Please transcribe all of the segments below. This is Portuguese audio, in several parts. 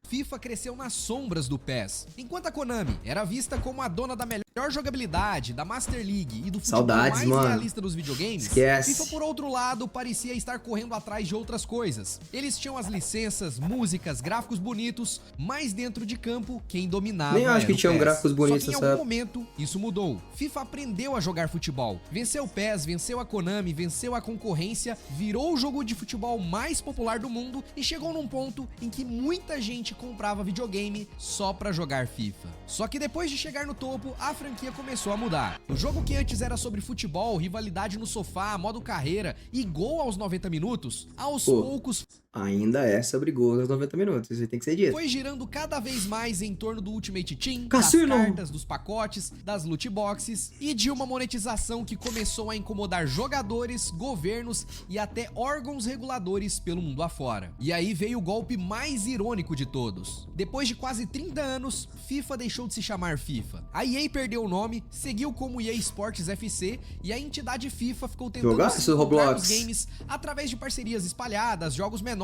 FIFA cresceu nas sombras do PES. Enquanto a Konami era vista como a dona da melhor jogabilidade, da Master League e do futebol Saudades, mais mano. realista dos videogames, Esquece. FIFA, por outro lado, parecia estar correndo atrás de outras coisas. Eles tinham as licenças, músicas, gráficos bonitos, mas dentro de campo, quem dominava Nem acho era que o tinham PES. gráficos bonitos, Só que em sabe? algum momento, isso mudou. FIFA aprendeu a jogar futebol. Venceu o PES, venceu a Konami, venceu a concorrência, virou o jogo de futebol mais popular do mundo e chegou num ponto em que muita gente comprava videogame só pra jogar FIFA. Só que depois de chegar no topo, a franquia começou a mudar. O jogo que antes era sobre futebol, rivalidade no sofá, modo carreira e gol aos 90 minutos, aos poucos Ainda é sobre gols aos 90 minutos, isso aí tem que ser dito. foi girando cada vez mais em torno do Ultimate Team, Cassino. das cartas, dos pacotes, das loot boxes e de uma monetização que começou a incomodar jogadores, governos e até órgãos reguladores pelo mundo afora. E aí veio o golpe mais irônico de todos. Depois de quase 30 anos, FIFA deixou de se chamar FIFA. A EA perdeu o nome, seguiu como EA Sports FC e a entidade FIFA ficou tentando Jogaço, se encontrar Roblox. nos games através de parcerias espalhadas, jogos menores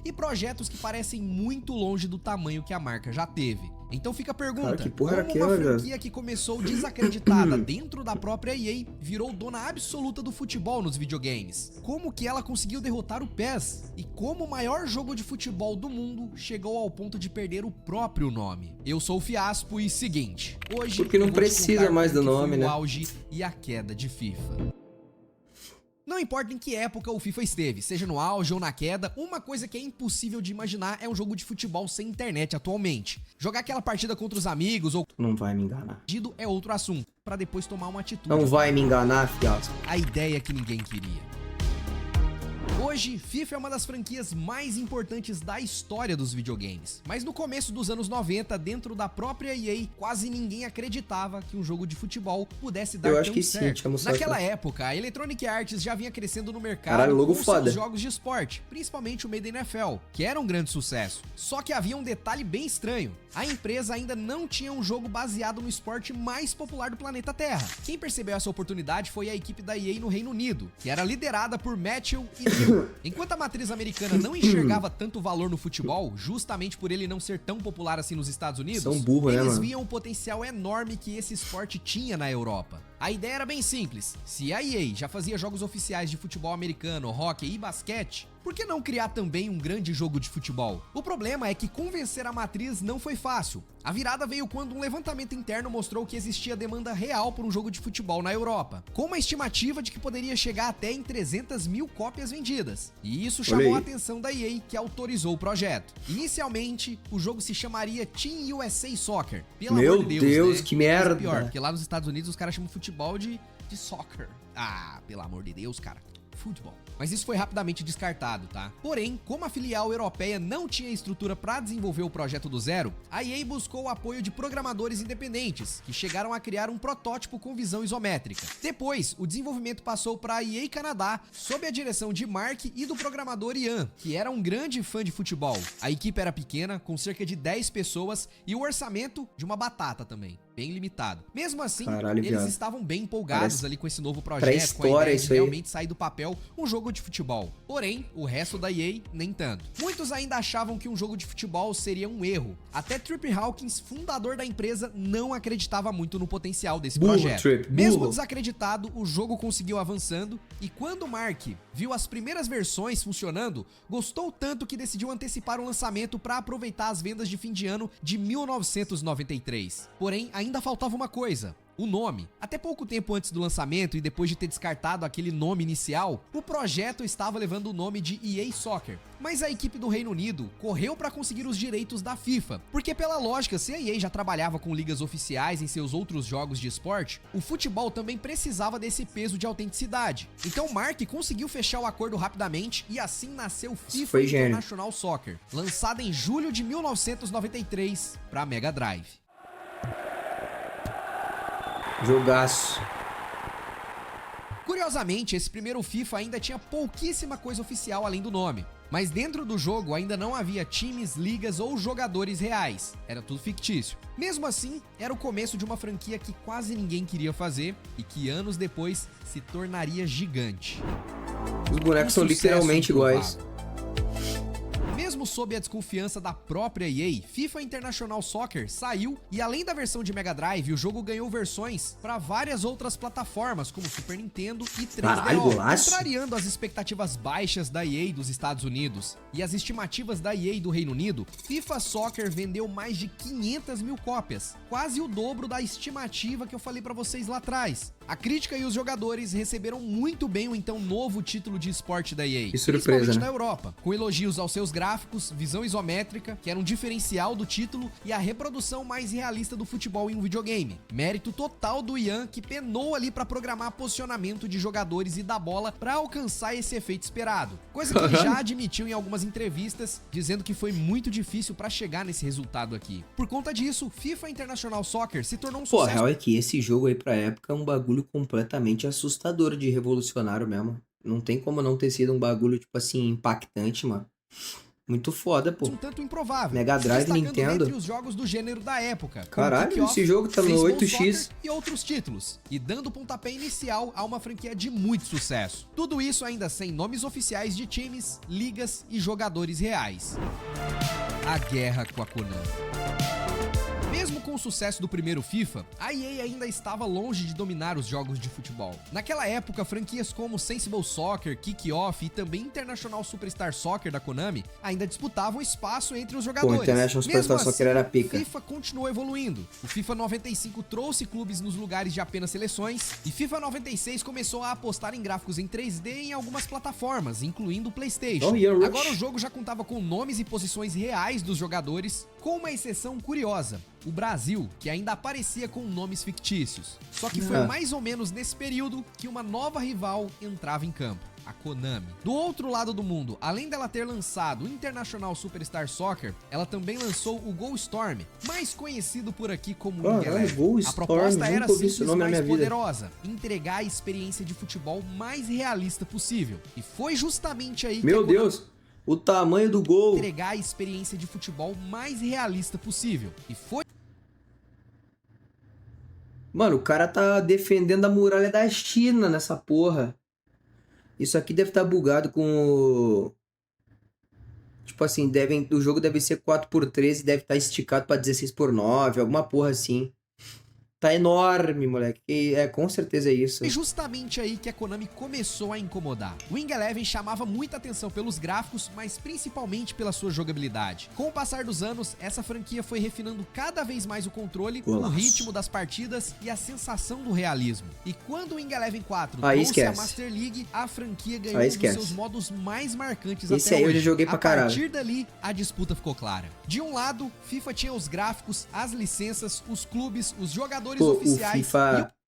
e projetos que parecem muito longe do tamanho que a marca já teve. Então fica a pergunta, Cara, que porra era como uma aquela, velho? franquia que começou desacreditada dentro da própria EA virou dona absoluta do futebol nos videogames? Como que ela conseguiu derrotar o PES? E como o maior jogo de futebol do mundo chegou ao ponto de perder o próprio nome? Eu sou o Fiaspo e seguinte, hoje Porque não eu vou te precisa contar mais como do que foi nome, o né? auge e a queda de FIFA. Não importa em que época o FIFA esteve, seja no auge ou na queda, uma coisa que é impossível de imaginar é um jogo de futebol sem internet atualmente. Jogar aquela partida contra os amigos ou Não vai me enganar. perdido é outro assunto, pra depois tomar uma atitude. Não vai me enganar, fiasco. A ideia que ninguém queria. Hoje, FIFA é uma das franquias mais importantes da história dos videogames. Mas no começo dos anos 90, dentro da própria EA, quase ninguém acreditava que um jogo de futebol pudesse dar Eu tão acho que sim, certo. tinha mostrado Naquela isso. época, a Electronic Arts já vinha crescendo no mercado Caralho, logo com foda. seus jogos de esporte, principalmente o Madden NFL, que era um grande sucesso. Só que havia um detalhe bem estranho. A empresa ainda não tinha um jogo baseado no esporte mais popular do planeta Terra. Quem percebeu essa oportunidade foi a equipe da EA no Reino Unido, que era liderada por Matthew e Neil. Enquanto a matriz americana não enxergava tanto valor no futebol, justamente por ele não ser tão popular assim nos Estados Unidos, São burro, né, eles mano? viam o potencial enorme que esse esporte tinha na Europa. A ideia era bem simples, se a EA já fazia jogos oficiais de futebol americano, hóquei e basquete, por que não criar também um grande jogo de futebol? O problema é que convencer a matriz não foi fácil. A virada veio quando um levantamento interno mostrou que existia demanda real por um jogo de futebol na Europa, com uma estimativa de que poderia chegar até em 300 mil cópias vendidas. E isso chamou a atenção da EA, que autorizou o projeto. Inicialmente, o jogo se chamaria Team USA Soccer. Pelo Meu amor de Deus, né? que Mas é merda. pior, porque lá nos Estados Unidos os caras chamam futebol de soccer. Ah, pelo amor de Deus, cara. Futebol. Mas isso foi rapidamente descartado, tá? Porém, como a filial europeia não tinha estrutura para desenvolver o projeto do zero, a EA buscou o apoio de programadores independentes, que chegaram a criar um protótipo com visão isométrica. Depois, o desenvolvimento passou para a EA Canadá, sob a direção de Mark e do programador Ian, que era um grande fã de futebol. A equipe era pequena, com cerca de 10 pessoas, e o orçamento de uma batata também, bem limitado. Mesmo assim, Caralho, eles viado. estavam bem empolgados Parece ali com esse novo projeto, com a pré-história ideia isso de aí. realmente sair do papel um jogo de futebol. Porém, o resto da EA, nem tanto. Muitos ainda achavam que um jogo de futebol seria um erro. Até Trip Hawkins, fundador da empresa, não acreditava muito no potencial desse Burro, projeto. Trip, Mesmo burro. desacreditado, o jogo conseguiu avançando e quando Mark viu as primeiras versões funcionando, gostou tanto que decidiu antecipar o lançamento para aproveitar as vendas de fim de ano de 1993. Porém, ainda faltava uma coisa: o nome. Até pouco tempo antes do lançamento e depois de ter descartado aquele nome inicial, o projeto estava levando o nome de EA Soccer. Mas a equipe do Reino Unido correu para conseguir os direitos da FIFA, porque pela lógica, se a EA já trabalhava com ligas oficiais em seus outros jogos de esporte, o futebol também precisava desse peso de autenticidade. Então Mark conseguiu fechar o acordo rapidamente e assim nasceu o FIFA foi gênio. International Soccer, lançado em julho de 1993 para Mega Drive. Jogaço. Curiosamente, esse primeiro FIFA ainda tinha pouquíssima coisa oficial além do nome. Mas dentro do jogo ainda não havia times, ligas ou jogadores reais. Era tudo fictício. Mesmo assim, era o começo de uma franquia que quase ninguém queria fazer e que anos depois se tornaria gigante. Os bonecos são Um sucesso literalmente iguais. improvável. Mesmo Mesmo sob a desconfiança da própria EA, FIFA International Soccer saiu e além da versão de Mega Drive, o jogo ganhou versões para várias outras plataformas, como Super Nintendo e 3DO, Caralho, golaço. contrariando as expectativas baixas da EA dos Estados Unidos e as estimativas da EA do Reino Unido. FIFA Soccer vendeu mais de 500 mil cópias, quase o dobro da estimativa que eu falei pra vocês lá atrás. A crítica e os jogadores receberam muito bem o então novo título de esporte da EA, Que surpresa, principalmente né? na Europa, com elogios aos seus gráficos, visão isométrica, que era um diferencial do título, e a reprodução mais realista do futebol em um videogame. Mérito total do Ian, que penou ali pra programar posicionamento de jogadores e da bola pra alcançar esse efeito esperado. Coisa que ele já admitiu em algumas entrevistas, dizendo que foi muito difícil pra chegar nesse resultado aqui. Por conta disso, FIFA International Soccer se tornou um Pô, a sucesso. real é que esse jogo aí pra época é um bagulho completamente assustador de revolucionário mesmo. Não tem como não ter sido um bagulho, tipo assim, impactante, mano. Muito foda, pô. Um tanto improvável. Mega Drive, destacando Nintendo. entre os jogos do gênero da época. como Caralho, Kick-Off, esse jogo tá no Baseball 8x. Soccer e outros títulos, e dando pontapé inicial a uma franquia de muito sucesso. Tudo isso ainda sem nomes oficiais de times, ligas e jogadores reais. A guerra com a Konami. Mesmo com o sucesso do primeiro FIFA, a EA ainda estava longe de dominar os jogos de futebol. Naquela época, franquias como Sensible Soccer, Kick-Off e também International Superstar Soccer da Konami ainda disputavam espaço entre os Pô, jogadores. International Superstar Mesmo Soccer era pica. O FIFA continuou evoluindo. O FIFA 95 trouxe clubes nos lugares de apenas seleções, e FIFA 96 começou a apostar em gráficos em 3D em algumas plataformas, incluindo o PlayStation. Oh, yeah, rich. Agora o jogo já contava com nomes e posições reais dos jogadores, com uma exceção curiosa: o Brasil, que ainda aparecia com nomes fictícios. Só que foi mais ou menos nesse período que uma nova rival entrava em campo: a Konami. Do outro lado do mundo, além dela ter lançado o International Superstar Soccer, ela também lançou o GoStorm, mais conhecido por aqui como Wing Caralho, Eleven. GoStorm, A proposta era nunca ouvi esse simples, nome na mas minha vida. poderosa: entregar a experiência de futebol mais realista possível. E foi justamente aí que Meu a Konami Deus, o tamanho do gol. entregar a experiência de futebol mais realista possível. E foi Mano, o cara tá defendendo a muralha da China nessa porra. Isso aqui deve estar bugado com o... Tipo assim, o jogo deve ser 4x13 e deve estar esticado pra 16x9, alguma porra assim. Tá enorme, moleque. E com certeza é isso. Foi justamente aí que a Konami começou a incomodar. O Wing Eleven chamava muita atenção pelos gráficos, mas principalmente pela sua jogabilidade. Com o passar dos anos, essa franquia foi refinando cada vez mais o controle, o Golaço. ritmo das partidas e a sensação do realismo. E quando o Wing Eleven 4 Aí trouxe a esquece. Master League, a franquia ganhou Aí um dos esquece. seus modos mais marcantes Esse até aí eu hoje. já joguei pra A caralho. partir dali, a disputa ficou clara. De um lado, FIFA tinha os gráficos, as licenças, os clubes, os jogadores Pô, oficiais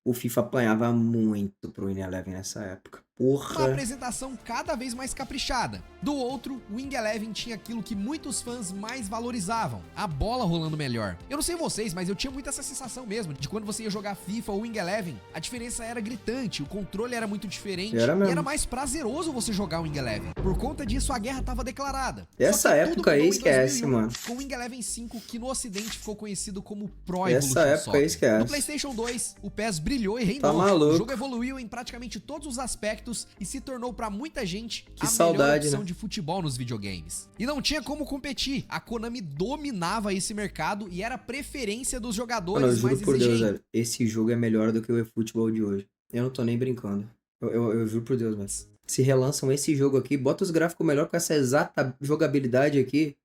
o FIFA apanhava muito pro Win Eleven nessa época. uma Porra. apresentação cada vez mais caprichada. Do outro, o Wing Eleven tinha aquilo que muitos fãs mais valorizavam: a bola rolando melhor. Eu não sei vocês, mas eu tinha muito essa sensação mesmo, de quando você ia jogar FIFA ou Wing Eleven, a diferença era gritante, o controle era muito diferente, Era mesmo. e era mais prazeroso você jogar o Wing Eleven. Por conta disso, a guerra tava declarada. Essa Só que tudo época aí mudou em esquece, 2001, mano. com o Wing Eleven 5, que no ocidente ficou conhecido como Pro Essa Evolution época Soccer. aí esquece. No PlayStation 2, o PES brilhou e reinou. Tá maluco. O jogo evoluiu em praticamente todos os aspectos e se tornou pra muita gente Que a saudade, melhor opção né? de futebol nos videogames. E não tinha como competir. A Konami dominava esse mercado e era a preferência dos jogadores Mano, eu juro mais por Deus, exigentes. velho. Esse jogo é melhor do que o eFootball de hoje. Eu não tô nem brincando. Eu juro por Deus, velho. Se relançam esse jogo aqui, bota os gráficos melhor com essa exata jogabilidade aqui.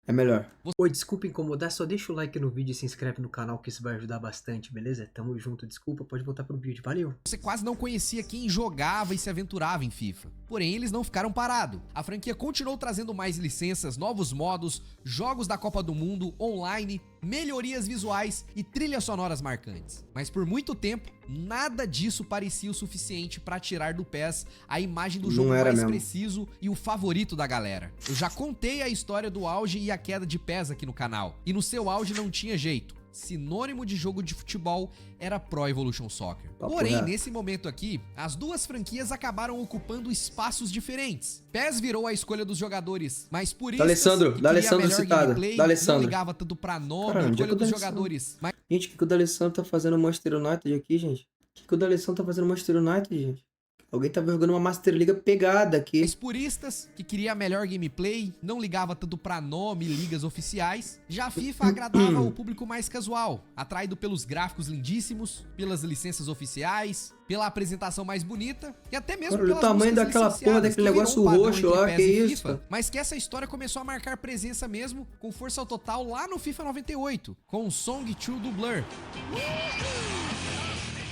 É melhor. Oi, desculpa incomodar, só deixa o like no vídeo e se inscreve no canal que isso vai ajudar bastante, beleza? Tamo junto, desculpa, pode voltar pro vídeo, valeu! Você quase não conhecia quem jogava e se aventurava em FIFA. Porém, eles não ficaram parados. A franquia continuou trazendo mais licenças, novos modos, jogos da Copa do Mundo, online, melhorias visuais e trilhas sonoras marcantes. Mas por muito tempo, nada disso parecia o suficiente para tirar do PES a imagem do Não jogo era mais mesmo. preciso e o favorito da galera. Eu já contei a história do auge e a queda de PES aqui no canal. E no seu auge não tinha jeito. Sinônimo de jogo de futebol era Pro Evolution Soccer. Papo Porém, reto. nesse momento aqui, as duas franquias acabaram ocupando espaços diferentes. PES virou a escolha dos jogadores mais puristas, D'Alessandro, que queria D'Alessandro a melhor citado, gameplay, D'Alessandro. não ligava tanto pra nome, Caramba, onde é escolha que o dos D'Alessandro- jogadores. Mas Gente, o que o D'Alessandro tá fazendo no Manchester United aqui, gente? O que o D'Alessandro tá fazendo no Manchester United, gente? Alguém tava jogando uma Master Liga pegada aqui. Os puristas, que queria a melhor gameplay, não ligava tanto pra nome e ligas oficiais. Já a FIFA agradava o público mais casual, atraído pelos gráficos lindíssimos, pelas licenças oficiais, pela apresentação mais bonita e até mesmo Olha o pelas tamanho músicas daquela porra, licenciadas, daquele que virou negócio um padrão roxo entre lá, PES que e isso? FIFA, mas que essa história começou a marcar presença mesmo, com força total lá no FIFA 98, com o Song 2 do Blur.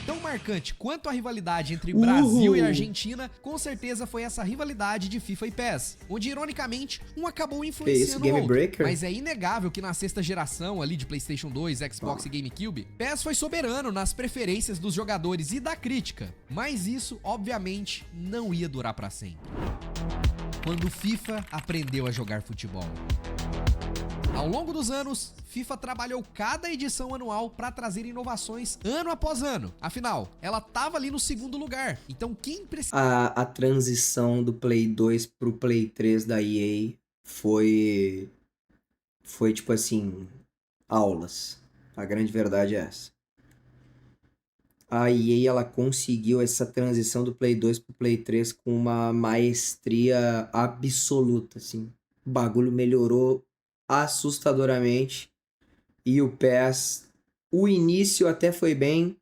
Tão marcante quanto a rivalidade entre Brasil e Argentina, com certeza foi essa rivalidade de FIFA e PES, onde ironicamente um acabou influenciando o Game outro. Breaker? Mas é inegável que na sexta geração ali de PlayStation 2, Xbox e GameCube, PES foi soberano nas preferências dos jogadores e da crítica, mas isso obviamente não ia durar pra sempre. Quando FIFA aprendeu a jogar futebol. Ao longo dos anos, FIFA trabalhou cada edição anual para trazer inovações ano após ano. Afinal, ela tava ali no segundo lugar. Então quem precisa... A transição do Play 2 pro Play 3 da EA foi tipo assim, aulas. A grande verdade é essa. A EA, ela conseguiu essa transição do Play 2 pro Play 3 com uma maestria absoluta, assim. O bagulho melhorou assustadoramente. E o PES, o início até foi bem,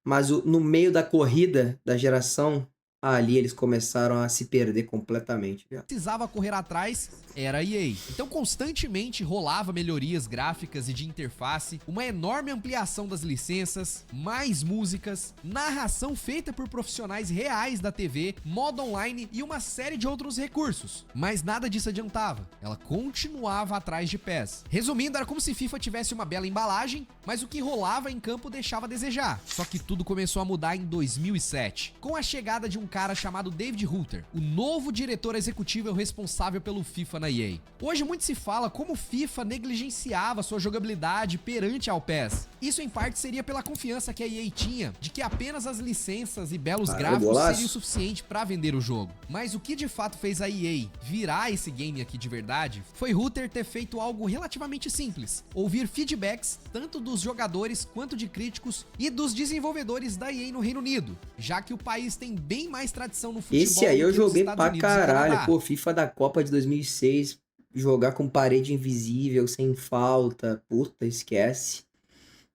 mas no meio da corrida da geração, ali eles começaram a se perder completamente. Precisava correr atrás era a EA. Então constantemente rolava melhorias gráficas e de interface, uma enorme ampliação das licenças, mais músicas, narração feita por profissionais reais da TV, modo online e uma série de outros recursos. Mas nada disso adiantava. Ela continuava atrás de PES. Resumindo, era como se FIFA tivesse uma bela embalagem, mas o que rolava em campo deixava a desejar. Só que tudo começou a mudar em 2007, com a chegada de um cara chamado David Ruther, o novo diretor executivo responsável pelo FIFA na EA. Hoje muito se fala como o FIFA negligenciava sua jogabilidade perante ao PES. Isso em parte seria pela confiança que a EA tinha de que apenas as licenças e belos gráficos seriam o suficiente para vender o jogo. Mas o que de fato fez a EA virar esse game aqui de verdade foi Ruther ter feito algo relativamente simples: ouvir feedbacks tanto dos jogadores quanto de críticos e dos desenvolvedores da EA no Reino Unido, já que o país tem bem mais tradição no futebol. Esse aí eu joguei pra caralho, pô, pô, FIFA da Copa de 2006, jogar com parede invisível, sem falta, puta, esquece.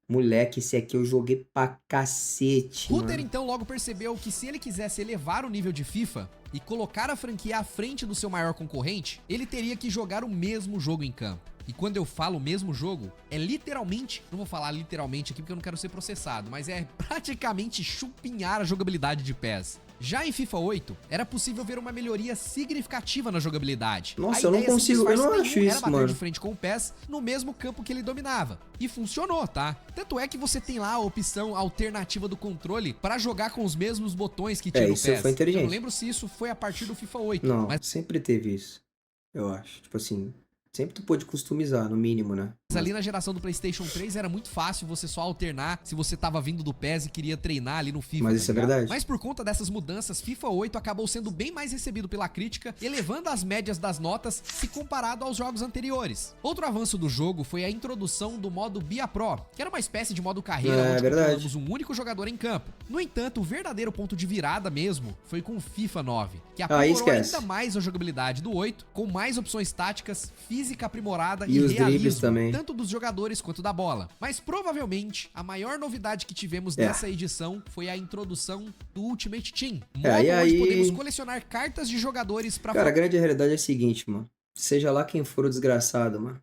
Moleque, esse aqui eu joguei pra cacete, Ruther mano. então logo percebeu que se ele quisesse elevar o nível de FIFA e colocar a franquia à frente do seu maior concorrente, ele teria que jogar o mesmo jogo em campo. E quando eu falo mesmo jogo, é literalmente, não vou falar literalmente aqui porque eu não quero ser processado, mas é praticamente chupinhar a jogabilidade de PES. Já em FIFA 8, era possível ver uma melhoria significativa na jogabilidade. Nossa, eu não consigo, eu não acho era isso, bater mano. de frente com o PES no mesmo campo que ele dominava. E funcionou, tá? Tanto é que você tem lá a opção alternativa do controle para jogar com os mesmos botões que tinha no isso PES. foi inteligente. Eu não lembro se isso foi a partir do FIFA 8. Não, Mas sempre teve isso, eu acho. Tipo assim, sempre tu pôde customizar, no mínimo, né? ali na geração do PlayStation 3 era muito fácil você só alternar se você tava vindo do PES e queria treinar ali no FIFA. Mas isso é ligado? verdade. Mas por conta dessas mudanças, FIFA 8 acabou sendo bem mais recebido pela crítica, elevando as médias das notas se comparado aos jogos anteriores. Outro avanço do jogo foi a introdução do modo BIA Pro, que era uma espécie de modo carreira onde controlamos um único jogador em campo. No entanto, o verdadeiro ponto de virada mesmo foi com o FIFA 9, que aprimorou ainda mais a jogabilidade do 8, com mais opções táticas, física aprimorada e os dribles realismo, também. tanto dos jogadores quanto da bola. Mas provavelmente a maior novidade que tivemos nessa edição foi a introdução do Ultimate Team, modo onde podemos colecionar cartas de jogadores pra... Cara, a grande realidade é a seguinte, mano. Seja lá quem for o desgraçado, mano.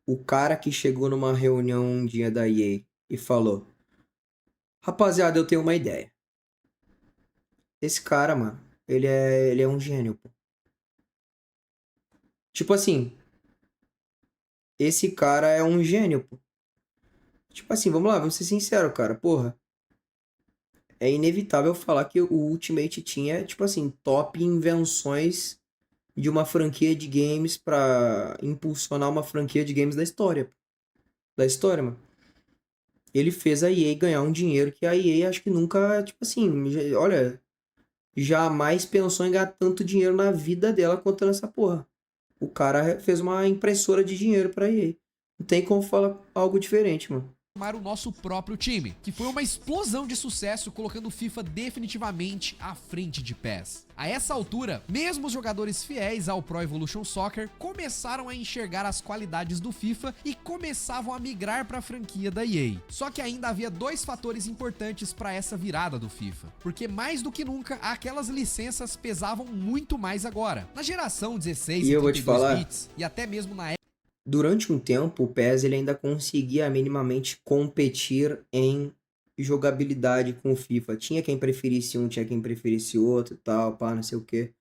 O cara que chegou numa reunião um dia da EA e falou: rapaziada, eu tenho uma ideia. Esse cara, mano, ele é um gênio, pô. Tipo assim, esse cara é um gênio, pô. Tipo assim, vamos lá, vamos ser sinceros, cara. Porra, é inevitável falar que o Ultimate Team é, tipo assim, top invenções de uma franquia de games pra impulsionar uma franquia de games da história. Pô. Da história, mano. Ele fez a EA ganhar um dinheiro que a EA acho que nunca, tipo assim, olha, jamais pensou em ganhar tanto dinheiro na vida dela quanto nessa porra. O cara fez uma impressora de dinheiro pra EA. Não tem como falar algo diferente, mano. o nosso próprio time, que foi uma explosão de sucesso, colocando o FIFA definitivamente à frente de PES. A essa altura, mesmo os jogadores fiéis ao Pro Evolution Soccer começaram a enxergar as qualidades do FIFA e começavam a migrar para a franquia da EA. Só que ainda havia dois fatores importantes para essa virada do FIFA, porque mais do que nunca aquelas licenças pesavam muito mais agora. Na geração 16 E eu vou te 32 falar, bits e até mesmo na durante um tempo, o PES ele ainda conseguia minimamente competir em jogabilidade com o FIFA. Tinha quem preferisse um, tinha quem preferisse outro e tal, pá, não sei o quê.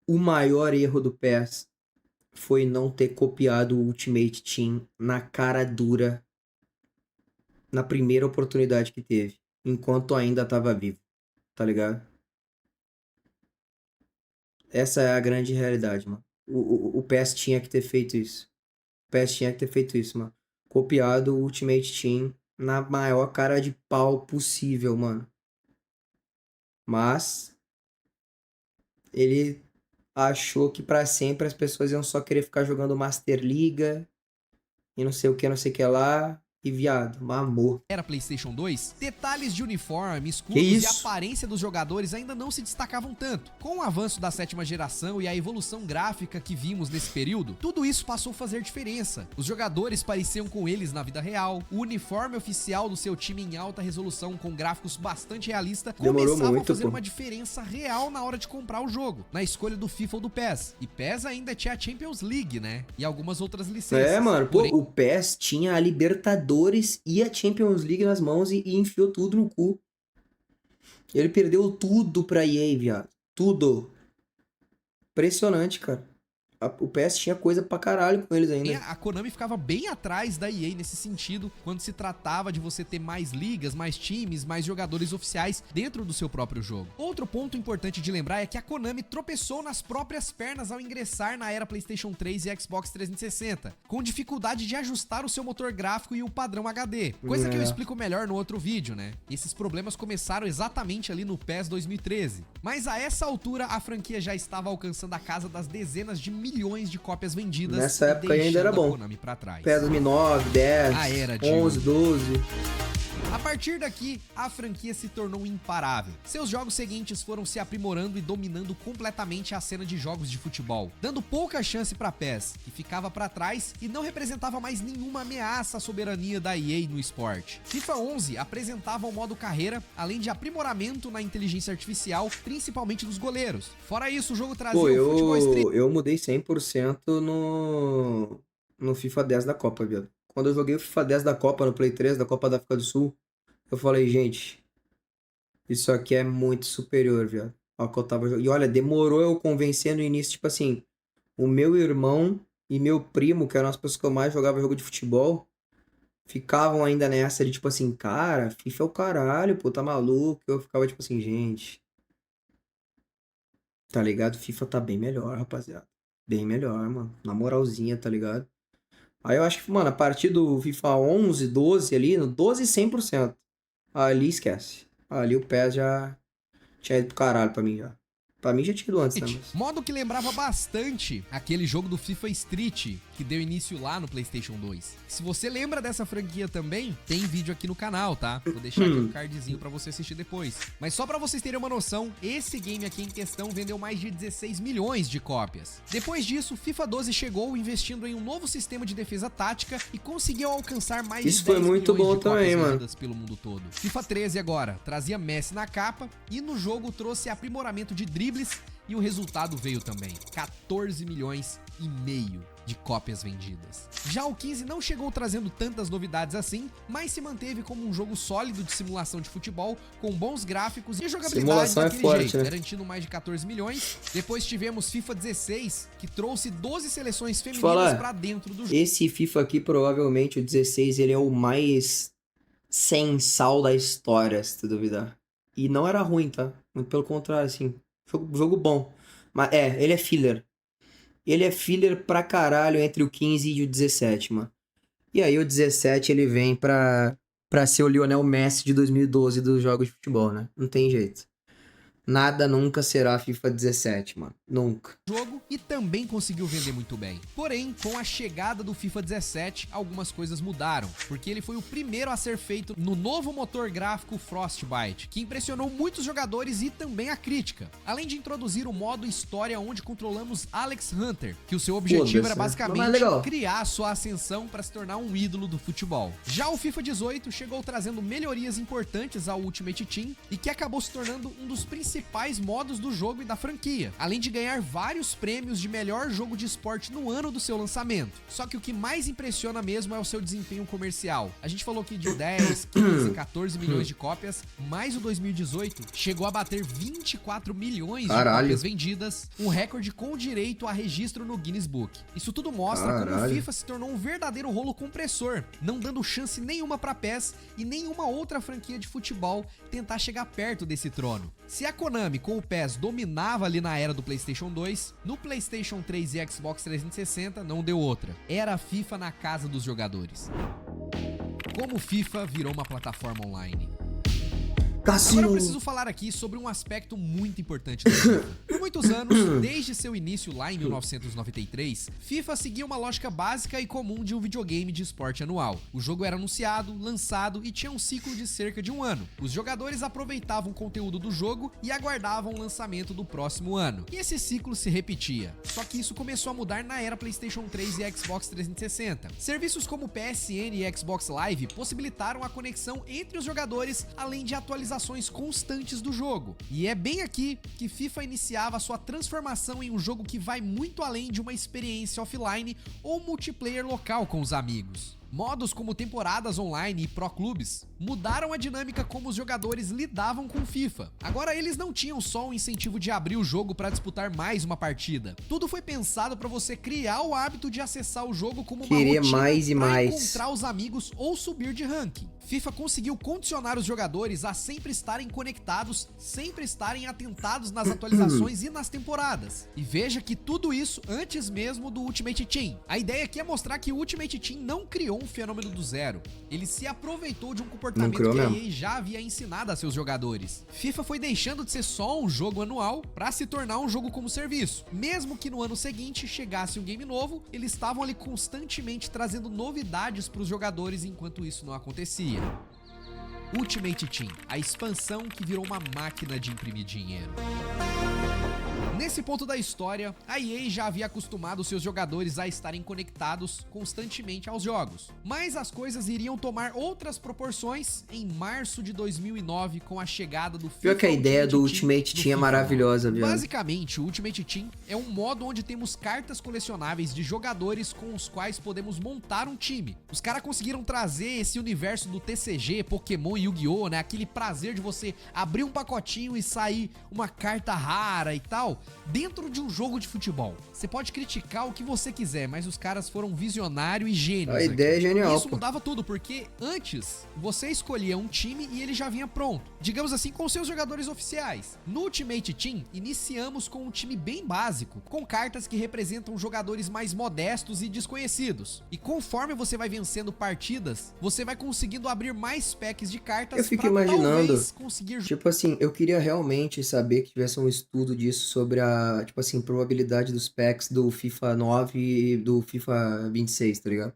O maior erro do PES foi não ter copiado o Ultimate Team na cara dura na primeira oportunidade que teve, enquanto ainda estava vivo, tá ligado? Essa é a grande realidade, mano. O PES tinha que ter feito isso. O PES tinha que ter feito isso, mano. Copiado o Ultimate Team na maior cara de pau possível, mano. Mas ele achou que pra sempre as pessoas iam só querer ficar jogando Master Liga e não sei o que, não sei o que lá. E viado, mamou. era PlayStation 2, detalhes de uniforme, Que escudos e isso? aparência dos jogadores ainda não se destacavam tanto. Com o avanço da sétima geração e a evolução gráfica que vimos nesse período, tudo isso passou a fazer diferença. Os jogadores pareciam com eles na vida real, o uniforme oficial do seu time em alta resolução com gráficos bastante realistas Demorou começavam muito, a fazer pô. uma diferença real na hora de comprar o jogo, na escolha do FIFA ou do PES. E PES ainda tinha a Champions League, né? E algumas outras licenças. É, mano, pô, Porém, o PES tinha a Libertadores e a Champions League nas mãos e enfiou tudo no cu. Ele perdeu tudo pra EA, viado. Tudo. Impressionante, cara. O PES tinha coisa pra caralho com eles ainda. a Konami ficava bem atrás da EA nesse sentido, quando se tratava de você ter mais ligas, mais times, mais jogadores oficiais dentro do seu próprio jogo. Outro ponto importante de lembrar é que a Konami tropeçou nas próprias pernas ao ingressar na era PlayStation 3 e Xbox 360, com dificuldade de ajustar o seu motor gráfico e o padrão HD, coisa que eu explico melhor no outro vídeo, né? Esses problemas começaram exatamente ali no PES 2013. Mas a essa altura a franquia já estava alcançando a casa das dezenas de milhões de cópias vendidas. Nessa e época ainda era deixando a bom. Konami pra trás. PES 2009, 10, A era de 11, 12. A partir daqui, a franquia se tornou imparável. Seus jogos seguintes foram se aprimorando e dominando completamente a cena de jogos de futebol, dando pouca chance pra PES, que ficava pra trás e não representava mais nenhuma ameaça à soberania da EA no esporte. FIFA 11 apresentava o modo carreira, além de aprimoramento na inteligência artificial, principalmente dos goleiros. Fora isso, o jogo trazia Pô, o futebol street. eu mudei 100% no FIFA 10 da Copa, viado. Quando eu joguei o FIFA 10 da Copa no Play 3, da Copa da África do Sul, eu falei, gente, isso aqui é muito superior, viado, ao que eu tava jogando. E olha, demorou eu convencer no início, tipo assim, o meu irmão e meu primo, que eram as pessoas que eu mais jogava jogo de futebol, ficavam ainda nessa de tipo assim, cara, FIFA é o caralho, pô, tá maluco? Eu ficava tipo assim, gente, tá ligado? FIFA tá bem melhor, rapaziada. Bem melhor, mano. Na moralzinha, tá ligado? Aí eu acho que, mano, a partir do FIFA 11, 12 ali, no 12 100%. Ali esquece. Ali o PES já tinha ido pro caralho pra mim já. Pra mim já tinha ido antes, né? Mas... Modo que lembrava bastante aquele jogo do FIFA Street, que deu início lá no PlayStation 2. Se você lembra dessa franquia também, tem vídeo aqui no canal, tá? Vou deixar aqui um cardzinho pra você assistir depois. Mas só pra vocês terem uma noção, esse game aqui em questão vendeu mais de 16 milhões de cópias. Depois disso, FIFA 12 chegou investindo em um novo sistema de defesa tática e conseguiu alcançar mais Isso de foi 10 muito milhões bom de cópias também, mano. vendidas pelo mundo todo. FIFA 13 agora trazia Messi na capa e no jogo trouxe aprimoramento de dribles e o resultado veio também, 14 milhões e meio de cópias vendidas. Já o 15 não chegou trazendo tantas novidades assim, mas se manteve como um jogo sólido de simulação de futebol, com bons gráficos e jogabilidade Simulação é daquele forte, jeito, né? garantindo mais de 14 milhões. Depois tivemos FIFA 16, que trouxe 12 seleções falar, femininas pra dentro do jogo. Esse FIFA aqui, provavelmente, o 16, ele é o mais sem sal da história, se tu duvidar. E não era ruim, tá? Muito pelo contrário, assim. Jogo bom. Mas ele é filler. Ele é filler pra caralho entre o 15 e o 17, mano. E aí o 17 ele vem pra ser o Lionel Messi de 2012 dos jogos de futebol, né? Não tem jeito. Nada nunca será FIFA 17, mano. Nunca. jogo e também conseguiu vender muito bem. Porém, com a chegada do FIFA 17, algumas coisas mudaram, porque ele foi o primeiro a ser feito no novo motor gráfico Frostbite, que impressionou muitos jogadores e também a crítica. Além de introduzir o modo história onde controlamos Alex Hunter, que o seu objetivo era basicamente criar sua ascensão para se tornar um ídolo do futebol. Já o FIFA 18 chegou trazendo melhorias importantes ao Ultimate Team e que acabou se tornando um dos principais modos do jogo e da franquia, além de ganhar vários prêmios de melhor jogo de esporte no ano do seu lançamento. Só que o que mais impressiona mesmo é o seu desempenho comercial. A gente falou aqui de 10, 15, 14 milhões de cópias, mas o 2018 chegou a bater 24 milhões de cópias vendidas, um recorde com direito a registro no Guinness Book. Isso tudo mostra como o FIFA se tornou um verdadeiro rolo compressor, não dando chance nenhuma para PES e nenhuma outra franquia de futebol tentar chegar perto desse trono. Se a Konami com o PES dominava ali na era do PlayStation 2, no PlayStation 3 e Xbox 360 não deu outra. Era a FIFA na casa dos jogadores. Como o FIFA virou uma plataforma online. Agora eu preciso falar aqui sobre um aspecto muito importante do FIFA. Por muitos anos, desde seu início lá em 1993, FIFA seguia uma lógica básica e comum de um videogame de esporte anual. O jogo era anunciado, lançado e tinha um ciclo de cerca de um ano. Os jogadores aproveitavam o conteúdo do jogo e aguardavam o lançamento do próximo ano. E esse ciclo se repetia. Só que isso começou a mudar na era PlayStation 3 e Xbox 360. Serviços como PSN e Xbox Live possibilitaram a conexão entre os jogadores, além de atualizações constantes do jogo. E é bem aqui que FIFA iniciava sua transformação em um jogo que vai muito além de uma experiência offline ou multiplayer local com os amigos. Modos como temporadas online e pro clubes mudaram a dinâmica como os jogadores lidavam com FIFA. Agora eles não tinham só o incentivo de abrir o jogo para disputar mais uma partida. Tudo foi pensado para você criar o hábito de acessar o jogo como uma rotina para encontrar os amigos ou subir de ranking. FIFA conseguiu condicionar os jogadores a sempre estarem conectados, sempre estarem atentados nas atualizações e nas temporadas. E veja que tudo isso antes mesmo do Ultimate Team. A ideia aqui é mostrar que o Ultimate Team não criou um fenômeno do zero. Ele se aproveitou de um comportamento que a EA já havia ensinado a seus jogadores. FIFA foi deixando de ser só um jogo anual para se tornar um jogo como serviço. Mesmo que no ano seguinte chegasse um game novo, eles estavam ali constantemente trazendo novidades para os jogadores enquanto isso não acontecia. Ultimate Team, a expansão que virou uma máquina de imprimir dinheiro. Nesse ponto da história, a EA já havia acostumado seus jogadores a estarem conectados constantemente aos jogos. Mas as coisas iriam tomar outras proporções em março de 2009 com a chegada do FIFA. Pior que a ideia do Ultimate Team é maravilhosa, viu? Basicamente, o Ultimate Team é um modo onde temos cartas colecionáveis de jogadores com os quais podemos montar um time. Os caras conseguiram trazer esse universo do TCG, Pokémon e Yu-Gi-Oh, né? Aquele prazer de você abrir um pacotinho e sair uma carta rara e tal, dentro de um jogo de futebol. Você pode criticar o que você quiser, mas os caras foram visionários e gênios. A ideia é genial. E isso mudava tudo, porque antes você escolhia um time e ele já vinha pronto. Digamos assim, com seus jogadores oficiais. No Ultimate Team, iniciamos com um time bem básico, com cartas que representam jogadores mais modestos e desconhecidos. E conforme você vai vencendo partidas, você vai conseguindo abrir mais packs de cartas. Eu fico imaginando, conseguir... tipo assim, eu queria realmente saber que tivesse um estudo disso sobre a, tipo assim, probabilidade dos packs do FIFA 9 e do FIFA 26, tá ligado?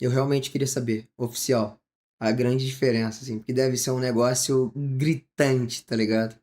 Eu realmente queria saber, oficial, a grande diferença, assim, porque deve ser um negócio gritante, tá ligado?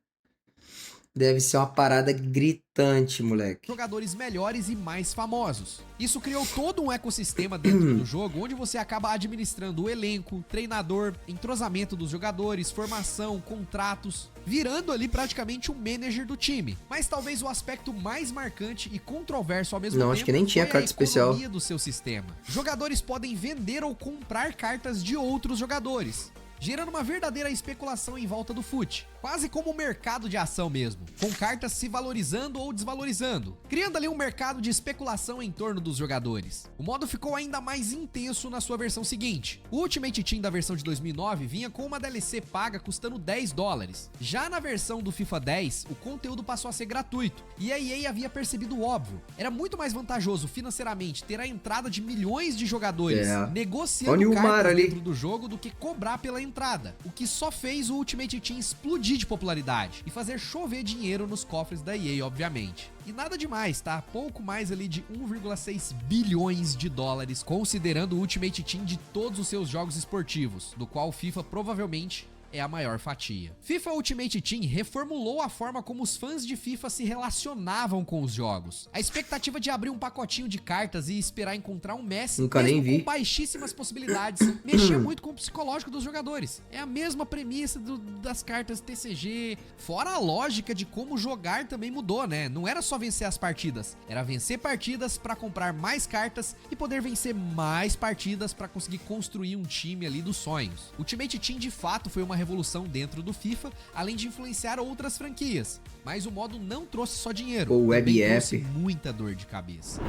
Deve ser uma parada gritante, moleque. Jogadores melhores e mais famosos. Isso criou todo um ecossistema dentro do jogo, onde você acaba administrando o elenco, treinador, entrosamento dos jogadores, formação, contratos, virando ali praticamente um manager do time. Mas talvez o aspecto mais marcante e controverso ao mesmo tempo, acho que nem tinha carta especial, economia do seu sistema. Jogadores podem vender ou comprar cartas de outros jogadores, gerando uma verdadeira especulação em volta do FUT, quase como um mercado de ação mesmo, com cartas se valorizando ou desvalorizando, criando ali um mercado de especulação em torno dos jogadores. O modo ficou ainda mais intenso na sua versão seguinte. O Ultimate Team da versão de 2009 vinha com uma DLC paga custando $10. Já na versão do FIFA 10, o conteúdo passou a ser gratuito, e a EA havia percebido o óbvio. Era muito mais vantajoso financeiramente ter a entrada de milhões de jogadores negociando cartas dentro do jogo do que cobrar pela entrada, o que só fez o Ultimate Team explodir explodir de popularidade e fazer chover dinheiro nos cofres da EA, obviamente. E nada demais, tá? Pouco mais ali de 1,6 bilhões de dólares, considerando o Ultimate Team de todos os seus jogos esportivos, do qual o FIFA provavelmente é a maior fatia. FIFA Ultimate Team reformulou a forma como os fãs de FIFA se relacionavam com os jogos. A expectativa de abrir um pacotinho de cartas e esperar encontrar um Messi, Nunca nem vi. com baixíssimas possibilidades, mexia muito com o psicológico dos jogadores. É a mesma premissa das cartas TCG, fora a lógica de como jogar também mudou, né? Não era só vencer as partidas, era vencer partidas pra comprar mais cartas e poder vencer mais partidas pra conseguir construir um time ali dos sonhos. Ultimate Team de fato foi uma revolução dentro do FIFA, além de influenciar outras franquias. Mas o modo não trouxe só dinheiro, O Web também App. trouxe muita dor de cabeça.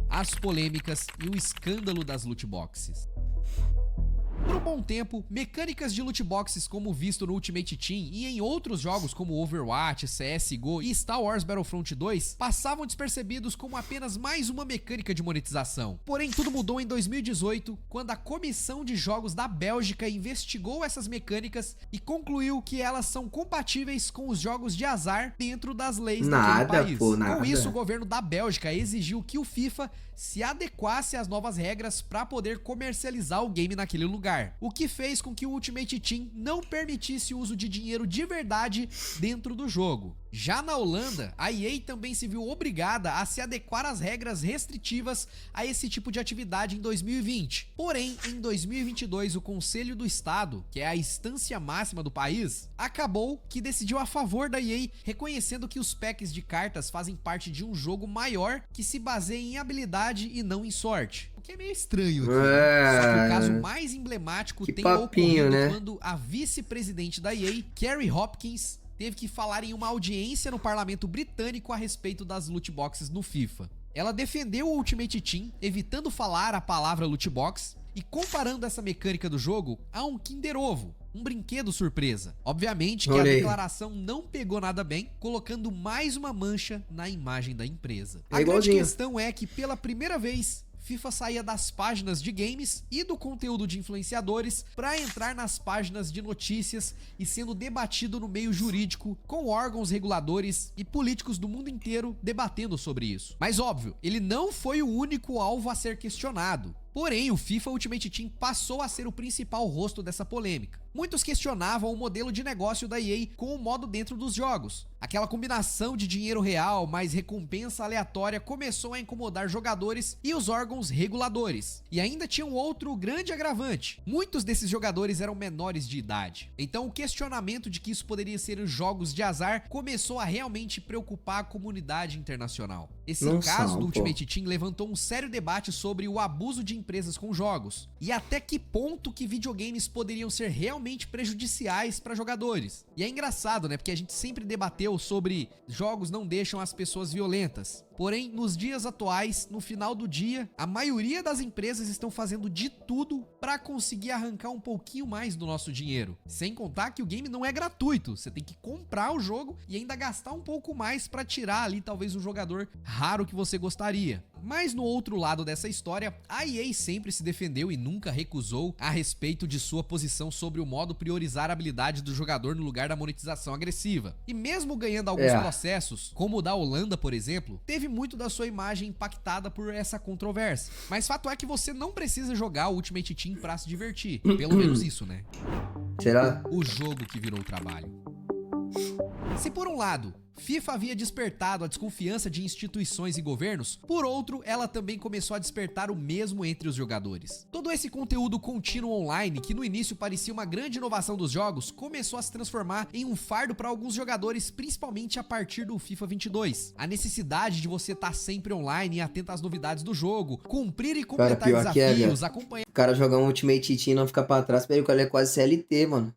As polêmicas e o escândalo das loot boxes. Por um bom tempo, mecânicas de loot boxes como visto no Ultimate Team e em outros jogos como Overwatch, CSGO e Star Wars Battlefront 2 passavam despercebidos como apenas mais uma mecânica de monetização. Porém, tudo mudou em 2018, quando a Comissão de Jogos da Bélgica investigou essas mecânicas e concluiu que elas são compatíveis com os jogos de azar dentro das leis daquele país. Nada. Com isso, o governo da Bélgica exigiu que o FIFA se adequasse às novas regras para poder comercializar o game naquele lugar, o que fez com que o Ultimate Team não permitisse o uso de dinheiro de verdade dentro do jogo. Já na Holanda, a EA também se viu obrigada a se adequar às regras restritivas a esse tipo de atividade em 2020. Porém, em 2022, o Conselho do Estado, que é a instância máxima do país, acabou que decidiu a favor da EA, reconhecendo que os packs de cartas fazem parte de um jogo maior que se baseia em habilidade e não em sorte. O que é meio estranho aqui, né? Só que o caso mais emblemático Que tem papinho, ocorrido né? quando a vice-presidente da EA, Carrie Hopkins, teve que falar em uma audiência no parlamento britânico a respeito das loot boxes no FIFA. Ela defendeu o Ultimate Team, evitando falar a palavra loot box e comparando essa mecânica do jogo a um Kinder Ovo, um brinquedo surpresa. Obviamente que a Olha aí. declaração não pegou nada bem, colocando mais uma mancha na imagem da empresa. É A grande igualzinho. questão é que pela primeira vez FIFA saía das páginas de games e do conteúdo de influenciadores para entrar nas páginas de notícias e sendo debatido no meio jurídico com órgãos reguladores e políticos do mundo inteiro debatendo sobre isso. Mas óbvio, ele não foi o único alvo a ser questionado. Porém, o FIFA Ultimate Team passou a ser o principal rosto dessa polêmica. Muitos questionavam o modelo de negócio da EA com o modo dentro dos jogos. Aquela combinação de dinheiro real mais recompensa aleatória começou a incomodar jogadores e os órgãos reguladores. E ainda tinha um outro grande agravante. Muitos desses jogadores eram menores de idade. Então o questionamento de que isso poderia ser os jogos de azar começou a realmente preocupar a comunidade internacional. Esse Não caso são, do pô. Ultimate Team levantou um sério debate sobre o abuso de empresas com jogos e até que ponto que videogames poderiam ser realmente prejudiciais para jogadores. E é engraçado, né? Porque a gente sempre debateu sobre jogos não deixam as pessoas violentas. Porém, nos dias atuais, no final do dia, a maioria das empresas estão fazendo de tudo para conseguir arrancar um pouquinho mais do nosso dinheiro. Sem contar que o game não é gratuito, você tem que comprar o jogo e ainda gastar um pouco mais para tirar ali talvez um jogador raro que você gostaria. Mas no outro lado dessa história, a EA sempre se defendeu e nunca recusou a respeito de sua posição sobre o modo priorizar a habilidade do jogador no lugar da monetização agressiva. E mesmo ganhando alguns processos, como o da Holanda, por exemplo, teve muito da sua imagem impactada por essa controvérsia. Mas fato é que você não precisa jogar o Ultimate Team pra se divertir. Pelo menos isso, né? Será? O jogo que virou trabalho. Se por um lado, FIFA havia despertado a desconfiança de instituições e governos, por outro, ela também começou a despertar o mesmo entre os jogadores. Todo esse conteúdo contínuo online, que no início parecia uma grande inovação dos jogos, começou a se transformar em um fardo para alguns jogadores, principalmente a partir do FIFA 22. A necessidade de você estar sempre online e atento às novidades do jogo, cumprir e completar pior que é, desafios, velho. acompanhar O cara jogar um Ultimate Team e não ficar pra trás, peraí, que ele é quase CLT, mano.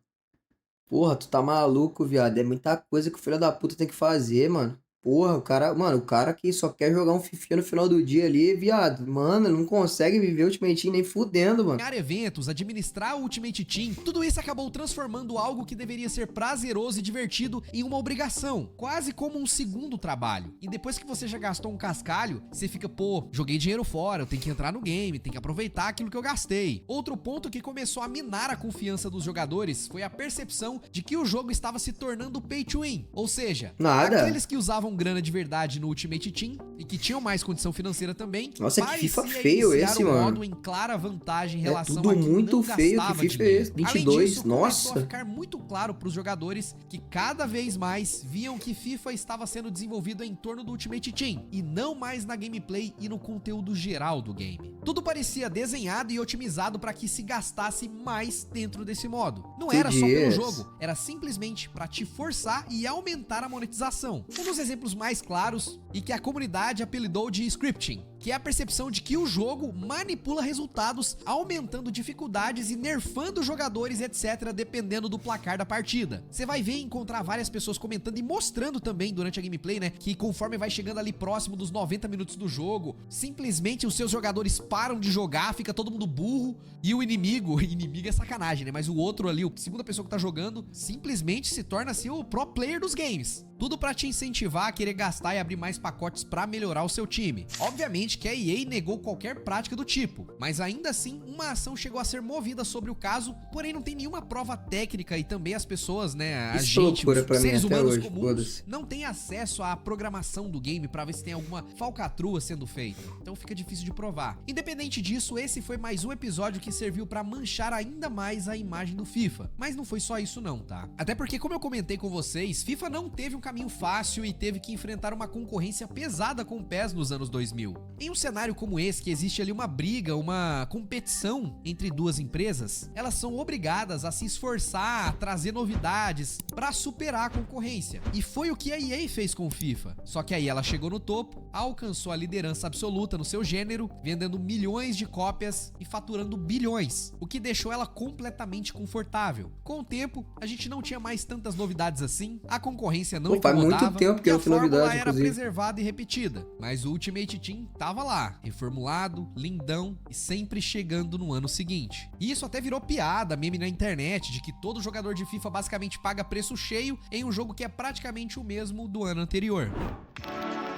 Porra, tu tá maluco, viado. É muita coisa que o filho da puta tem que fazer, mano. Porra, o cara que só quer jogar um fifinha no final do dia ali, viado, mano, não consegue viver Ultimate Team nem fudendo, mano. Ganhar eventos, administrar o Ultimate Team, tudo isso acabou transformando algo que deveria ser prazeroso e divertido em uma obrigação, quase como um segundo trabalho. E depois que você já gastou um cascalho, você fica, pô, joguei dinheiro fora, eu tenho que entrar no game, tenho que aproveitar aquilo que eu gastei. Outro ponto que começou a minar a confiança dos jogadores foi a percepção de que o jogo estava se tornando pay to win, ou seja, aqueles que usavam grana de verdade no Ultimate Team e que tinham mais condição financeira também. Nossa, que FIFA feio esse, mano. Modo em clara vantagem em relação tudo a quem muito não feio, gastava que FIFA dinheiro. é esse? 22, Além disso, nossa. começou a ficar muito claro para os jogadores que cada vez mais viam que FIFA estava sendo desenvolvido em torno do Ultimate Team e não mais na gameplay e no conteúdo geral do game. Tudo parecia desenhado e otimizado para que se gastasse mais dentro desse modo. Não era só pelo jogo, era simplesmente para te forçar e aumentar a monetização. Um dos exemplos mais claros e que a comunidade apelidou de scripting, que é a percepção de que o jogo manipula resultados, aumentando dificuldades e nerfando jogadores, etc, dependendo do placar da partida. Você vai ver e encontrar várias pessoas comentando e mostrando também durante a gameplay, né, que conforme vai chegando ali próximo dos 90 minutos do jogo, simplesmente os seus jogadores param de jogar, fica todo mundo burro e o inimigo é sacanagem, né, mas o outro ali, a segunda pessoa que tá jogando, simplesmente se torna assim o pro player dos games. Tudo pra te incentivar a querer gastar e abrir mais pacotes pra melhorar o seu time. Obviamente que a EA negou qualquer prática do tipo, mas ainda assim uma ação chegou a ser movida sobre o caso, porém não tem nenhuma prova técnica e também as pessoas, né, a gente, os seres humanos comuns, não tem acesso à programação do game pra ver se tem alguma falcatrua sendo feita. Então fica difícil de provar. Independente disso, esse foi mais um episódio que serviu pra manchar ainda mais a imagem do FIFA. Mas não foi só isso não, tá? Até porque, como eu comentei com vocês, FIFA não teve um caminho fácil e teve que enfrentar uma concorrência pesada com o PES nos anos 2000. Em um cenário como esse, que existe ali uma briga, uma competição entre duas empresas, elas são obrigadas a se esforçar, a trazer novidades para superar a concorrência. E foi o que a EA fez com o FIFA. Só que aí ela chegou no topo, alcançou a liderança absoluta no seu gênero, vendendo milhões de cópias e faturando bilhões, o que deixou ela completamente confortável. Com o tempo, a gente não tinha mais tantas novidades assim, a concorrência não faz muito tempo que a não tem novidade, fórmula era inclusive. preservada e repetida, mas o Ultimate Team tava lá, reformulado, lindão e sempre chegando no ano seguinte. E isso até virou piada, meme na internet, de que todo jogador de FIFA basicamente paga preço cheio em um jogo que é praticamente o mesmo do ano anterior.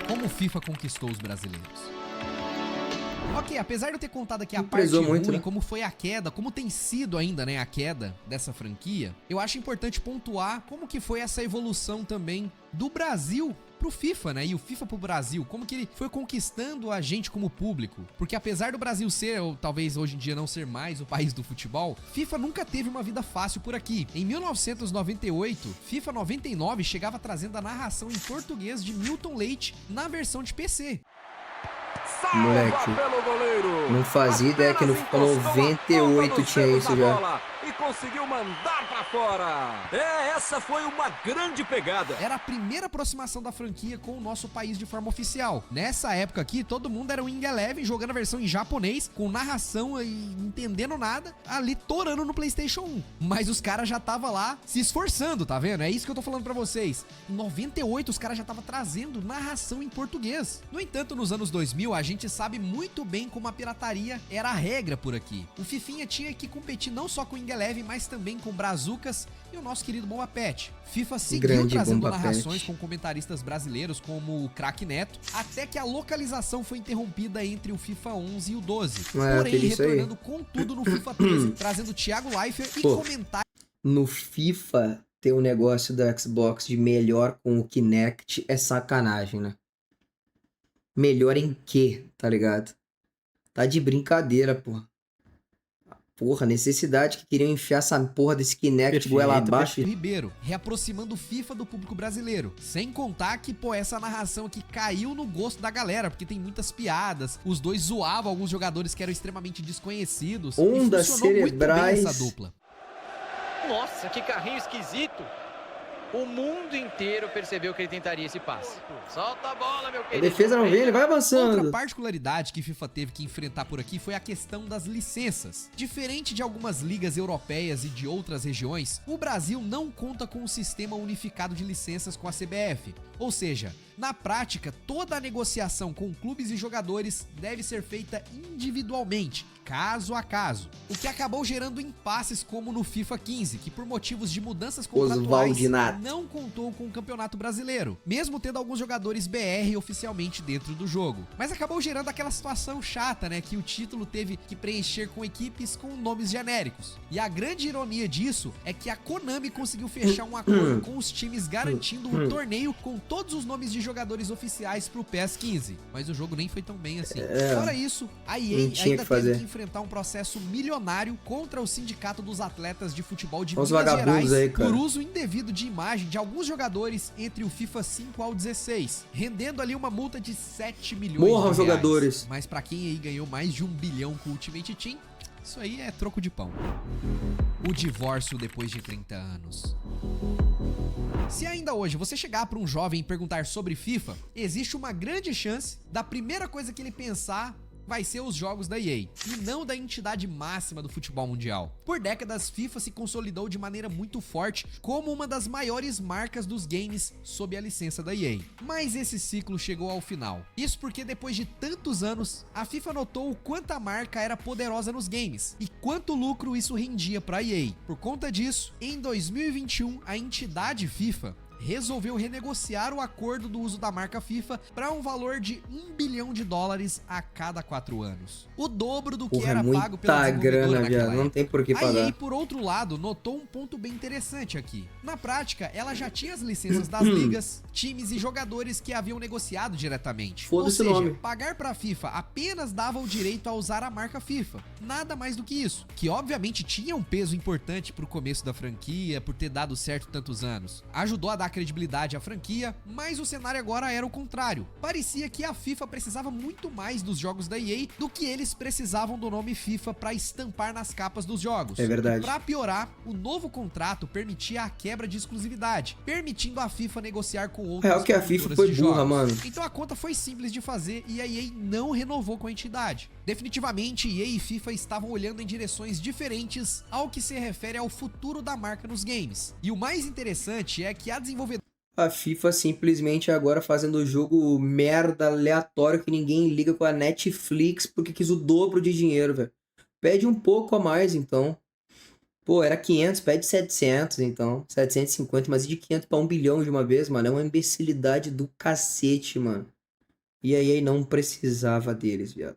Como o FIFA conquistou os brasileiros? Ok, apesar de eu ter contado aqui a parte ruim, né? Como foi a queda, como tem sido ainda, né, a queda dessa franquia, eu acho importante pontuar como que foi essa evolução também do Brasil pro FIFA, né, e o FIFA pro Brasil, como que ele foi conquistando a gente como público, porque apesar do Brasil ser, ou talvez hoje em dia não ser mais, o país do futebol, FIFA nunca teve uma vida fácil por aqui. Em 1998, FIFA 99 chegava trazendo a narração em português de Milton Leite na versão de PC. Moleque, não fazia ideia que no FIFA 98 tinha isso já. E conseguiu mandar pra fora. Essa foi uma grande pegada. Era a primeira aproximação da franquia com o nosso país de forma oficial. Nessa época aqui, todo mundo era o Wing Eleven jogando a versão em japonês, com narração e entendendo nada, ali torando no PlayStation 1. Mas os caras já estavam lá se esforçando, tá vendo? É isso que eu tô falando pra vocês. Em 98, os caras já estavam trazendo narração em português. No entanto, nos anos 2000, a gente sabe muito bem como a pirataria era a regra por aqui. O Fifinha tinha que competir não só com o Wing Eleven, mas também com Brazucas e o nosso querido Bomba Pet. FIFA seguiu trazendo narrações com comentaristas brasileiros como o Craque Neto, até que a localização foi interrompida entre o FIFA 11 e o 12. Porém, retornando com tudo no FIFA 13, trazendo Thiago Leifert e comentários. No FIFA, ter um negócio da Xbox de melhor com o Kinect é sacanagem, né? Melhor em quê, tá ligado? Tá de brincadeira, porra. Porra, necessidade que queriam enfiar essa porra desse Kinect goela abaixo. Ribeiro, reaproximando o FIFA do público brasileiro. Sem contar que, pô, essa narração aqui caiu no gosto da galera, porque tem muitas piadas. Os dois zoavam alguns jogadores que eram extremamente desconhecidos. Ondas cerebrais. Muito bem essa dupla. Nossa, que carrinho esquisito. O mundo inteiro percebeu que ele tentaria esse passe. Solta a bola, meu A querido. defesa não vem, ele vai avançando. Outra particularidade que FIFA teve que enfrentar por aqui foi a questão das licenças. Diferente de algumas ligas europeias e de outras regiões, o Brasil não conta com um sistema unificado de licenças com a CBF. Ou seja, na prática, toda a negociação com clubes e jogadores deve ser feita individualmente, caso a caso. O que acabou gerando impasses como no FIFA 15, que por motivos de mudanças contratuais Oswaldinato. não contou com o Campeonato Brasileiro, mesmo tendo alguns jogadores BR oficialmente dentro do jogo. Mas acabou gerando aquela situação chata, né, que o título teve que preencher com equipes com nomes genéricos. E a grande ironia disso é que a Konami conseguiu fechar um acordo com os times garantindo o torneio com todos os nomes de jogadores oficiais pro PES 15. Mas o jogo nem foi tão bem assim. Fora isso, a EA ainda teve que enfrentar um processo milionário contra o Sindicato dos Atletas de Futebol de Minas Gerais aí, cara, por uso indevido de imagem de alguns jogadores entre o FIFA 5 ao 16, rendendo ali uma multa de 7 milhões Morram de reais. jogadores. Mas pra quem aí ganhou mais de 1 bilhão com o Ultimate Team, isso aí é troco de pão. O divórcio depois de 30 anos. Se ainda hoje você chegar para um jovem e perguntar sobre FIFA, existe uma grande chance da primeira coisa que ele pensar vai ser os jogos da EA, e não da entidade máxima do futebol mundial. Por décadas, FIFA se consolidou de maneira muito forte como uma das maiores marcas dos games sob a licença da EA. Mas esse ciclo chegou ao final. Isso porque depois de tantos anos, a FIFA notou o quanto a marca era poderosa nos games e quanto lucro isso rendia para a EA. Por conta disso, em 2021, a entidade FIFA resolveu renegociar o acordo do uso da marca FIFA para um valor de $1 bilhão a cada 4 anos. O dobro do que era pago pela desenvolvedora naquela época. Não tem por que pagar. A EA, por outro lado, notou um ponto bem interessante aqui. Na prática, ela já tinha as licenças das ligas, times e jogadores que haviam negociado diretamente. Ou Foda-se o seja, nome. pagar para a FIFA apenas dava o direito a usar a marca FIFA. Nada mais do que isso. Que obviamente tinha um peso importante pro começo da franquia, por ter dado certo tantos anos. Ajudou a dar credibilidade à franquia, mas o cenário agora era o contrário. Parecia que a FIFA precisava muito mais dos jogos da EA do que eles precisavam do nome FIFA para estampar nas capas dos jogos. É verdade. Para piorar, o novo contrato permitia a quebra de exclusividade, permitindo a FIFA negociar com outras É o que a FIFA produtoras foi de burra, jogos. mano. Então a conta foi simples de fazer e a EA não renovou com a entidade. Definitivamente, EA e FIFA estavam olhando em direções diferentes ao que se refere ao futuro da marca nos games. E o mais interessante é que a desenvolvedora A FIFA simplesmente agora fazendo o jogo merda, aleatório, que ninguém liga com a Netflix porque quis o dobro de dinheiro, velho. Pede um pouco a mais, então. Pô, era 500, pede 700, então. 750, mas de 500 pra 1 bilhão de uma vez, mano. É uma imbecilidade do cacete, mano. E a EA não precisava deles, viado.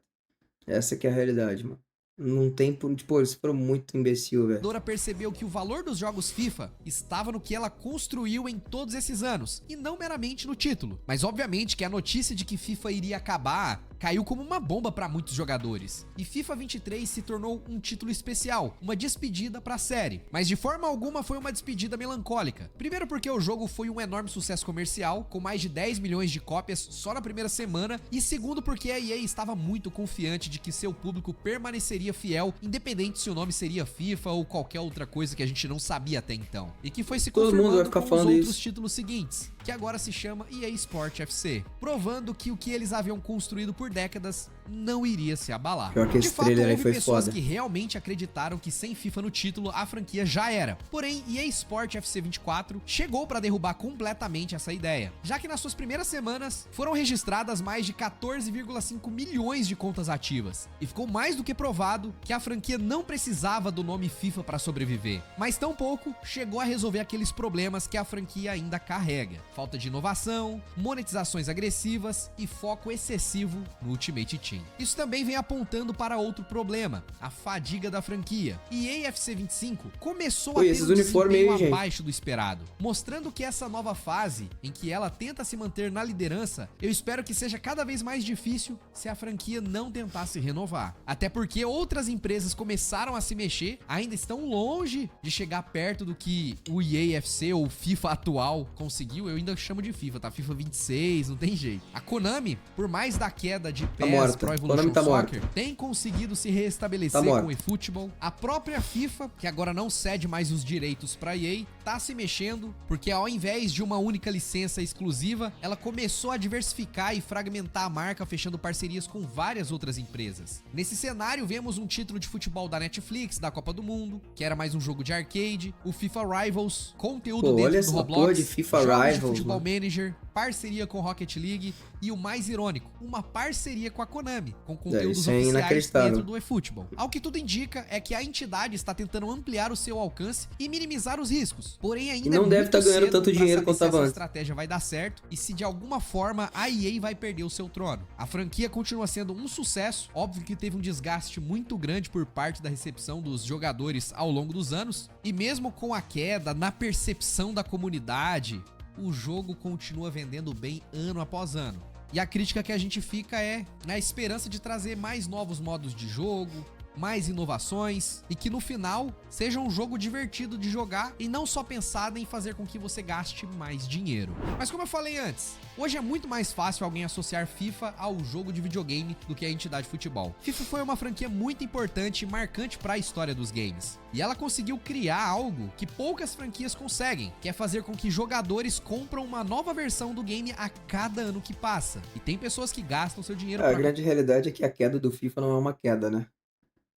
Essa que é a realidade, mano. Não tem... Tipo, eles foram muito imbecil, velho. A Dora percebeu que o valor dos jogos FIFA estava no que ela construiu em todos esses anos, e não meramente no título. Mas obviamente que a notícia de que FIFA iria acabar caiu como uma bomba para muitos jogadores. E FIFA 23 se tornou um título especial, uma despedida para a série. Mas de forma alguma foi uma despedida melancólica. Primeiro porque o jogo foi um enorme sucesso comercial, com mais de 10 milhões de cópias só na primeira semana, e segundo porque a EA estava muito confiante de que seu público permaneceria fiel, independente se o nome seria FIFA ou qualquer outra coisa que a gente não sabia até então. E que foi se Todo mundo vai confirmando ficar com os falando outros isso. títulos seguintes, que agora se chama EA Sport FC, provando que o que eles haviam construído por décadas não iria se abalar. Pior que De esse fato, trailer aí houve foi pessoas foda. que realmente acreditaram que sem FIFA no título a franquia já era. Porém, EA Sport FC 24 chegou para derrubar completamente essa ideia, já que nas suas primeiras semanas foram registradas mais de 14,5 milhões de contas ativas, e ficou mais do que provado que a franquia não precisava do nome FIFA para sobreviver. Mas tampouco chegou a resolver aqueles problemas que a franquia ainda carrega: falta de inovação, monetizações agressivas e foco excessivo no Ultimate Team. Isso também vem apontando para outro problema: a fadiga da franquia. E EA FC 25 começou a ter esses um uniformes desempenho aí, gente. abaixo do esperado, mostrando que essa nova fase, em que ela tenta se manter na liderança, eu espero que seja cada vez mais difícil se a franquia não tentar se renovar. Até porque outras empresas começaram a se mexer, ainda estão longe de chegar perto do que o EA FC ou o FIFA atual conseguiu. Eu ainda chamo de FIFA, tá? FIFA 26, não tem jeito. A Konami, por mais da queda queda de Tá PES morta. Pro Konami Evolution tá morta. Soccer tem conseguido se restabelecer Tá morta. com o eFootball. A própria FIFA, que agora não cede mais os direitos pra EA, tá se mexendo, porque ao invés de uma única licença exclusiva, ela começou a diversificar e fragmentar a marca, fechando parcerias com várias outras empresas. Nesse cenário, vemos um título de futebol da Netflix, da Copa do Mundo, que era mais um jogo de arcade, o FIFA Rivals, conteúdo Pô, olha dentro do essa Roblox, porra de FIFA jogos de Rivals, futebol mano. Manager, parceria com Rocket League e o mais irônico, uma parceria com a Konami, com conteúdos isso é oficiais inacreditável. dentro do eFootball. Ao que tudo indica é que a entidade está tentando ampliar o seu alcance e minimizar os riscos. Porém, ainda E não é deve muito tá ganhando cedo tanto pra dinheiro saber quanto se essa tava antes. estratégia vai dar certo e se de alguma forma a EA vai perder o seu trono. A franquia continua sendo um sucesso, óbvio que teve um desgaste muito grande por parte da recepção dos jogadores ao longo dos anos, e mesmo com a queda na percepção da comunidade, o jogo continua vendendo bem ano após ano. E a crítica que a gente fica é na esperança de trazer mais novos modos de jogo, mais inovações e que no final seja um jogo divertido de jogar e não só pensado em fazer com que você gaste mais dinheiro. Mas como eu falei antes, hoje é muito mais fácil alguém associar FIFA ao jogo de videogame do que a entidade de futebol. FIFA foi uma franquia muito importante e marcante para a história dos games. E ela conseguiu criar algo que poucas franquias conseguem, que é fazer com que jogadores compram uma nova versão do game a cada ano que passa. E tem pessoas que gastam seu dinheiro A para grande realidade é que a queda do FIFA não é uma queda, né?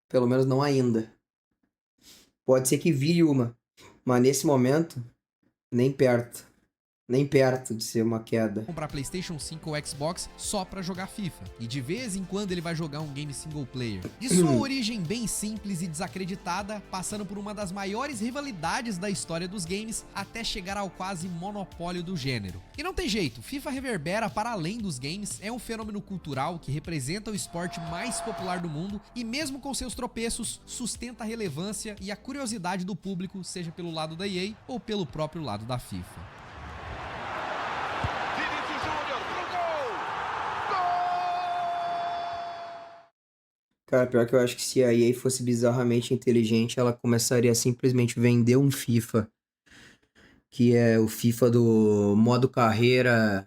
Pelo menos não ainda. Pode ser que vire uma, mas nesse momento, nem perto. Nem perto de ser uma queda. comprar PlayStation 5 ou Xbox só pra jogar FIFA. E de vez em quando ele vai jogar um game single player. De sua origem bem simples e desacreditada, passando por uma das maiores rivalidades da história dos games, até chegar ao quase monopólio do gênero. E não tem jeito, FIFA reverbera para além dos games, é um fenômeno cultural que representa o esporte mais popular do mundo e mesmo com seus tropeços, sustenta a relevância e a curiosidade do público, seja pelo lado da EA ou pelo próprio lado da FIFA. Cara, pior que eu acho que se a EA fosse bizarramente inteligente, ela começaria a simplesmente vender um FIFA, que é o FIFA do modo carreira,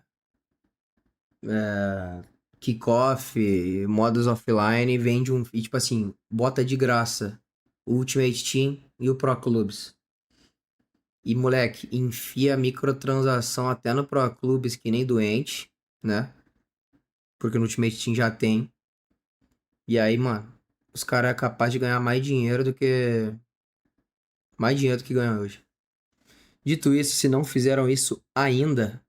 kickoff, modos offline, e vende um, e tipo assim, bota de graça o Ultimate Team e o Pro Clubs. E moleque, enfia microtransação até no Pro Clubs que nem doente, né? Porque no Ultimate Team já tem. E aí, mano, os caras é capaz de ganhar mais dinheiro do que ganham hoje. Dito isso, se não fizeram isso ainda,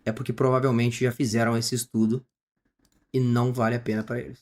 é porque provavelmente já fizeram esse estudo e não vale a pena pra eles.